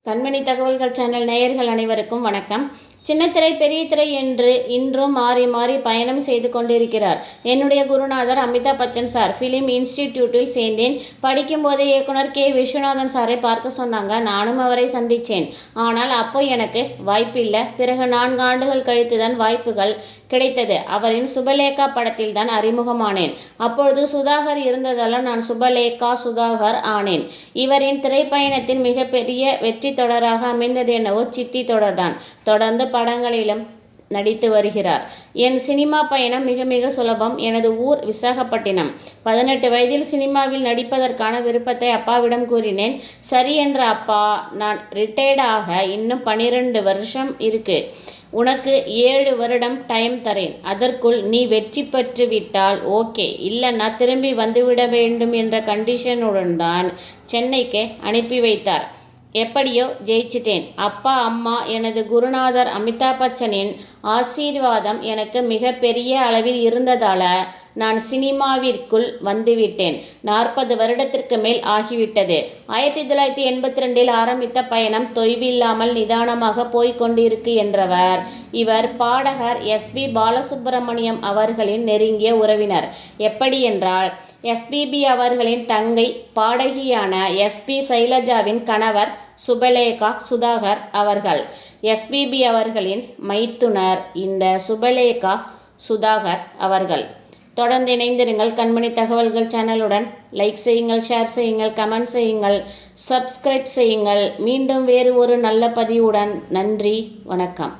கண்மணி தகவல்கள் சேனல் நேயர்கள் அனைவருக்கும் வணக்கம். சின்னத்திரை பெரிய திரை என்று இன்றும் மாறி மாறி பயணம் செய்து கொண்டிருக்கிறார் என்னுடைய குருநாதர் அமிதாப் பச்சன் சார். ஃபிலிம் இன்ஸ்டிடியூட்டில் சேர்ந்தேன். படிக்கும்போதே இயக்குனர் கே. விஸ்வநாதன் சாரை பார்க்க சொன்னாங்க. நானும் அவரை சந்தித்தேன். ஆனால் அப்போ எனக்கு வாய்ப்பில்லை. பிறகு 4 ஆண்டுகள் கழித்து தான் வாய்ப்புகள் கிடைத்தது. அவரின் சுபலேகா படத்தில் தான் அறிமுகமானேன். அப்பொழுது சுதாகர் இருந்ததால் நான் சுபலேகா சுதாகர் ஆனேன். இவரின் திரைப்பயணத்தின் மிகப்பெரிய வெற்றி தொடராக அமைந்தது என்னவோ சித்தி தொடர்தான். தொடர்ந்து படங்களிலும் நடித்து வருகிறார். என் சினிமா பயணம் மிக மிக சுலபம். எனது ஊர் விசாகப்பட்டினம். 18 வயதில் சினிமாவில் நடிப்பதற்கான விருப்பத்தை அப்பாவிடம் கூறினேன். சரி என்ற அப்பா, நான் ரிட்டையர்ட் ஆக இன்னும் 12 வருஷம் இருக்கு. உனக்கு 7 வருடம் டைம் தரேன். அதற்குள் நீ வெற்றி பெற்று விட்டால் ஓகே, இல்லைன்னா திரும்பி வந்துவிட வேண்டும் என்ற கண்டிஷனுடன் தான் சென்னைக்கு அனுப்பி வைத்தார். எப்படியோ ஜெயிச்சிட்டேன். அப்பா, அம்மா, எனது குருநாதர் அமிதாப் பச்சனின் ஆசீர்வாதம் எனக்கு மிக பெரிய அளவில் இருந்ததால் நான் சினிமாவிற்குள் வந்துவிட்டேன். 40 வருடத்திற்கு மேல் ஆகிவிட்டது. 1982 ஆரம்பித்த பயணம் தொய்வில்லாமல் நிதானமாக போய்கொண்டிருக்கு என்றவர் இவர் பாடகர் எஸ்.பி. பாலசுப்ரமணியம் அவர்களின் நெருங்கிய உறவினர். எப்படி என்றால், எஸ்பிபி அவர்களின் தங்கை பாடகியான எஸ்.பி. சைலஜாவின் கணவர் சுபலேகா சுதாகர் அவர்கள். எஸ்பிபி அவர்களின் மைத்துனர் இந்த சுபலேகா சுதாகர் அவர்கள். தொடர்ந்து இணைந்திருங்கள் கண்மணி தகவல்கள் சேனலுடன். லைக் செய்யுங்கள், ஷேர் செய்யுங்கள், கமெண்ட் செய்யுங்கள், சப்ஸ்கிரைப் செய்யுங்கள். மீண்டும் வேறு ஒரு நல்ல பதிவுடன். நன்றி, வணக்கம்.